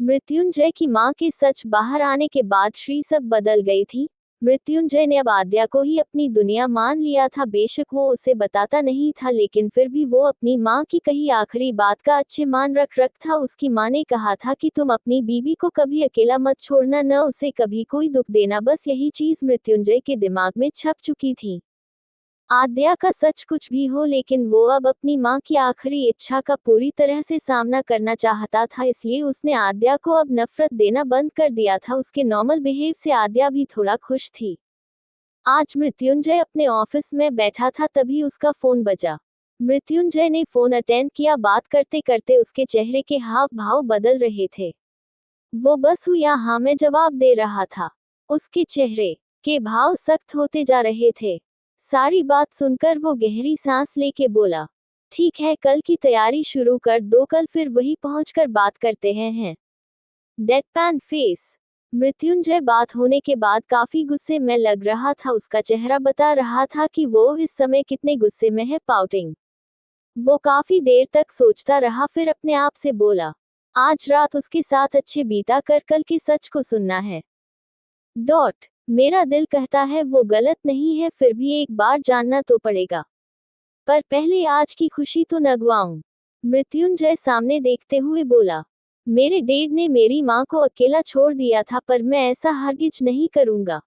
मृत्युंजय की मां के सच बाहर आने के बाद श्री सब बदल गई थी। मृत्युंजय ने अब आद्या को ही अपनी दुनिया मान लिया था। बेशक वो उसे बताता नहीं था, लेकिन फिर भी वो अपनी मां की कही आखिरी बात का अच्छे मान रख था। उसकी मां ने कहा था कि तुम अपनी बीबी को कभी अकेला मत छोड़ना, न उसे कभी कोई दुख देना। बस यही चीज मृत्युंजय के दिमाग में छप चुकी थी। आद्या का सच कुछ भी हो, लेकिन वो अब अपनी मां की आखिरी इच्छा का पूरी तरह से सामना करना चाहता था। इसलिए उसने आद्या को अब नफरत देना बंद कर दिया था। उसके नॉर्मल बिहेव से आद्या भी थोड़ा खुश थी। आज मृत्युंजय अपने ऑफिस में बैठा था, तभी उसका फोन बजा। मृत्युंजय ने फोन अटेंड किया। बात करते करते उसके चेहरे के हाव भाव बदल रहे थे। वो बस हूँ या हाँ में जवाब दे रहा था। उसके चेहरे के भाव सख्त होते जा रहे थे। सारी बात सुनकर वो गहरी सांस लेके बोला, ठीक है, कल की तैयारी शुरू कर दो, कल फिर वही पहुंचकर बात करते हैं। डेडपैन फेस। मृत्युंजय बात होने के बाद काफी गुस्से में लग रहा था। उसका चेहरा बता रहा था कि वो इस समय कितने गुस्से में है। पाउटिंग। वो काफी देर तक सोचता रहा, फिर अपने आप से बोला, आज रात उसके साथ अच्छे बीता कर कल के सच को सुनना है। मेरा दिल कहता है वो गलत नहीं है, फिर भी एक बार जानना तो पड़ेगा। पर पहले आज की खुशी तो न गवाऊं। मृत्युंजय सामने देखते हुए बोला, मेरे डैड ने मेरी मां को अकेला छोड़ दिया था, पर मैं ऐसा हरगिज नहीं करूंगा।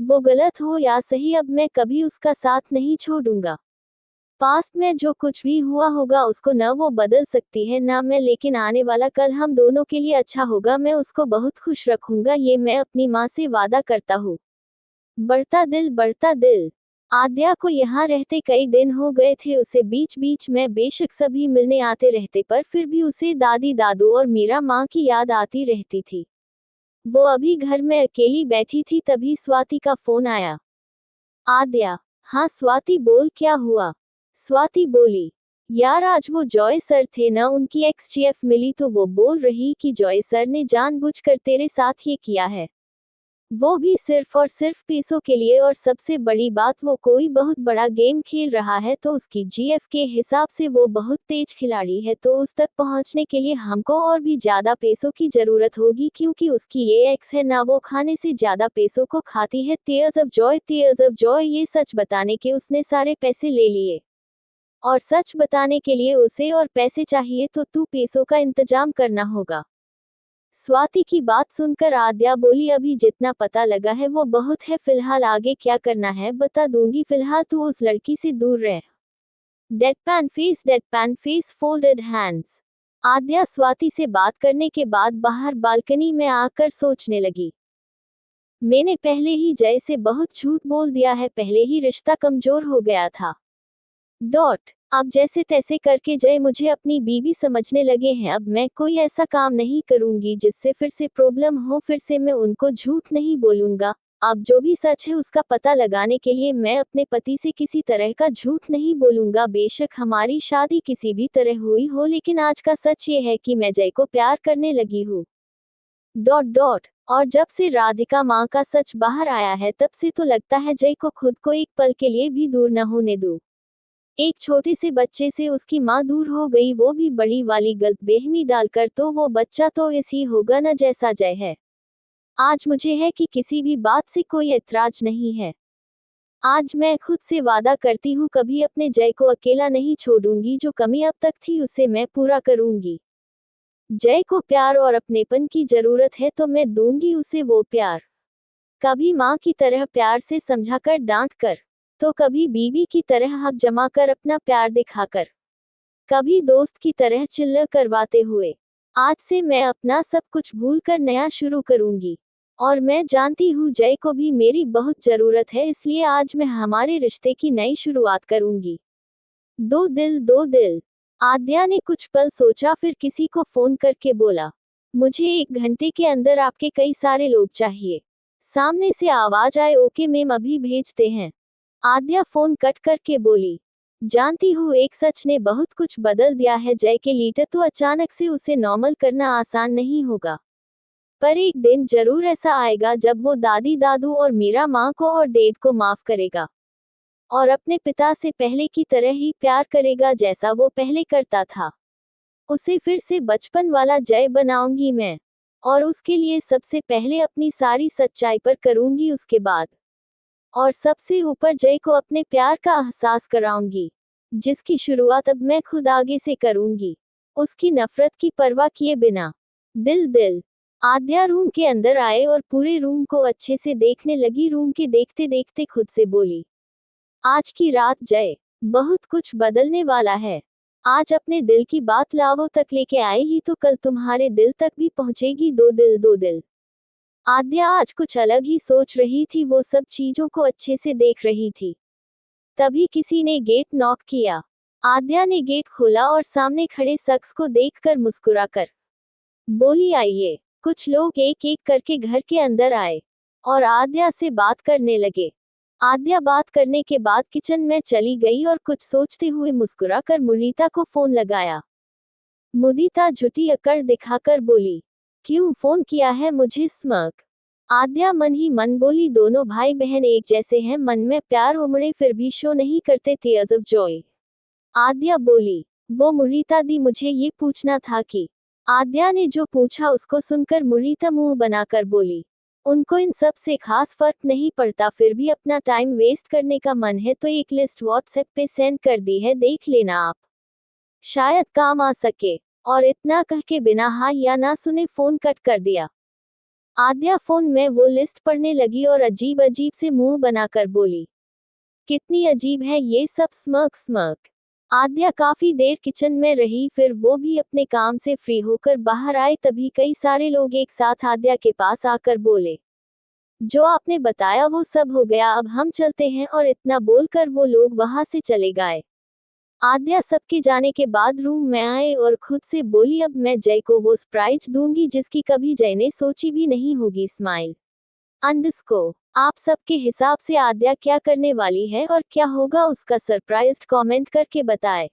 वो गलत हो या सही, अब मैं कभी उसका साथ नहीं छोड़ूंगा। पास्ट में जो कुछ भी हुआ होगा उसको न वो बदल सकती है ना मैं, लेकिन आने वाला कल हम दोनों के लिए अच्छा होगा। मैं उसको बहुत खुश रखूंगा, ये मैं अपनी माँ से वादा करता हूँ। बढ़ता दिल। आद्या को यहाँ रहते कई दिन हो गए थे। उसे बीच बीच में बेशक सभी मिलने आते रहते, पर फिर भी उसे दादी दादू और मीरा माँ की याद आती रहती थी। वो अभी घर में अकेली बैठी थी, तभी स्वाति का फोन आया। आद्या, हाँ स्वाति बोल, क्या हुआ? स्वाति बोली, यार आज वो जॉय सर थे ना, उनकी एक्सजीएफ मिली तो वो बोल रही कि जॉय सर ने जानबूझकर तेरे साथ ये किया है, वो भी सिर्फ और सिर्फ पैसों के लिए। और सबसे बड़ी बात, वो कोई बहुत बड़ा गेम खेल रहा है, तो उसकी जीएफ के हिसाब से वो बहुत तेज खिलाड़ी है। तो उस तक पहुंचने के लिए हमको और भी ज्यादा पैसों की जरूरत होगी, क्योंकि उसकी ये एक्स है ना, वो खाने से ज्यादा पैसों को खाती है। Tears of Joy. ये सच बताने के उसने सारे पैसे ले लिए, और सच बताने के लिए उसे और पैसे चाहिए, तो तू पैसों का इंतजाम करना होगा। स्वाति की बात सुनकर आद्या बोली, अभी जितना पता लगा है वो बहुत है, फिलहाल आगे क्या करना है बता दूंगी, फिलहाल तू उस लड़की से दूर रह। डेडपैन फेस फोल्डेड हैंड्स। आद्या स्वाति से बात करने के बाद बाहर बालकनी में आकर सोचने लगी, मैंने पहले ही जय से बहुत झूठ बोल दिया है, पहले ही रिश्ता कमजोर हो गया था। अब जैसे तैसे करके जय मुझे अपनी बीवी समझने लगे हैं। अब मैं कोई ऐसा काम नहीं करूंगी जिससे फिर से प्रॉब्लम हो, फिर से मैं उनको झूठ नहीं बोलूंगा। अब जो भी सच है उसका पता लगाने के लिए मैं अपने पति से किसी तरह का झूठ नहीं बोलूंगा। बेशक हमारी शादी किसी भी तरह हुई हो, लेकिन आज का सच ये है कि मैं जय को प्यार करने लगी हूँ। और जब से राधिका माँ का सच बाहर आया है, तब से तो लगता है जय को खुद को एक पल के लिए भी दूर न होने दूं। एक छोटे से बच्चे से उसकी माँ दूर हो गई, वो भी बड़ी वाली गलतफहमी डालकर, तो वो बच्चा तो ऐसी होगा न जैसा जय है। आज मुझे है कि किसी भी बात से कोई ऐतराज नहीं है। आज मैं खुद से वादा करती हूँ, कभी अपने जय को अकेला नहीं छोड़ूंगी। जो कमी अब तक थी उसे मैं पूरा करूंगी। जय को प्यार और अपनेपन की जरूरत है, तो मैं दूंगी उसे वो प्यार। कभी माँ की तरह प्यार से समझाकर डांट कर, तो कभी बीवी की तरह हक जमाकर अपना प्यार दिखाकर, कभी दोस्त की तरह चिल्ला करवाते हुए। आज से मैं अपना सब कुछ भूलकर नया शुरू करूंगी। और मैं जानती हूँ जय को भी मेरी बहुत जरूरत है, इसलिए आज मैं हमारे रिश्ते की नई शुरुआत करूंगी। दो दिल। आद्या ने कुछ पल सोचा, फिर किसी को फोन करके बोला, मुझे 1 घंटे के अंदर आपके कई सारे लोग चाहिए। सामने से आवाज आए, ओके मैम अभी भेजते हैं। आद्या फोन कट करके बोली, जानती हूँ एक सच ने बहुत कुछ बदल दिया है जय के लिए, तो अचानक से उसे नॉर्मल करना आसान नहीं होगा। पर एक दिन जरूर ऐसा आएगा जब वो दादी दादू और मीरा माँ को और डैड को माफ करेगा, और अपने पिता से पहले की तरह ही प्यार करेगा जैसा वो पहले करता था। उसे फिर से बचपन वाला जय बनाऊंगी मैं। और उसके लिए सबसे पहले अपनी सारी सच्चाई पर करूंगी, उसके बाद और सबसे ऊपर जय को अपने प्यार का एहसास कराऊंगी, जिसकी शुरुआत अब मैं खुद आगे से करूंगी, उसकी नफरत की परवाह किए बिना। दिल दिल। आद्या रूम के अंदर आए और पूरे रूम को अच्छे से देखने लगी। रूम के देखते देखते खुद से बोली, आज की रात जय बहुत कुछ बदलने वाला है। आज अपने दिल की बात लावो तक लेके आए ही तो कल तुम्हारे दिल तक भी पहुंचेगी। दो दिल दो दिल। आद्या आज कुछ अलग ही सोच रही थी, वो सब चीजों को अच्छे से देख रही थी। तभी किसी ने गेट नॉक किया। आद्या ने गेट खोला और सामने खड़े शख्स को देखकर मुस्कुराकर बोली, आइए। कुछ लोग एक एक करके घर के अंदर आए और आद्या से बात करने लगे। आद्या बात करने के बाद किचन में चली गई और कुछ सोचते हुए मुस्कुराकर मुदिता को फोन लगाया। मुदिता झुटी अकड़ दिखाकर बोली, क्यों फोन किया है मुझे? स्मर्क। आद्या मन ही मन बोली, दोनों भाई बहन एक जैसे हैं। मन में प्यार उमड़े फिर भी शो नहीं करते। Tears of Joy. आद्या बोली, वो मुदिता दी, मुझे ये पूछना था कि। आद्या ने जो पूछा उसको सुनकर मुदिता मुंह बनाकर बोली, उनको इन सब से खास फर्क नहीं पड़ता, फिर भी अपना टाइम वेस्ट करने का मन है तो एक लिस्ट व्हाट्सएप पे सेंड कर दी है, देख लेना आप, शायद काम आ सके। और इतना कह के बिना हाँ या ना सुने फोन कट कर दिया। आद्या फोन में वो लिस्ट पढ़ने लगी और अजीब अजीब से मुंह बनाकर बोली, कितनी अजीब है ये सब। Smirk smirk. आद्या काफी देर किचन में रही, फिर वो भी अपने काम से फ्री होकर बाहर आए। तभी कई सारे लोग एक साथ आद्या के पास आकर बोले, जो आपने बताया वो सब हो गया, अब हम चलते हैं। और इतना बोलकर वो लोग वहां से चले गए। आद्या सबके जाने के बाद रूम में आए और खुद से बोली, अब मैं जय को वो सरप्राइज दूंगी जिसकी कभी जय ने सोची भी नहीं होगी। Smile underscore. आप सबके हिसाब से आद्या क्या करने वाली है और क्या होगा उसका सरप्राइज, कमेंट करके बताएं।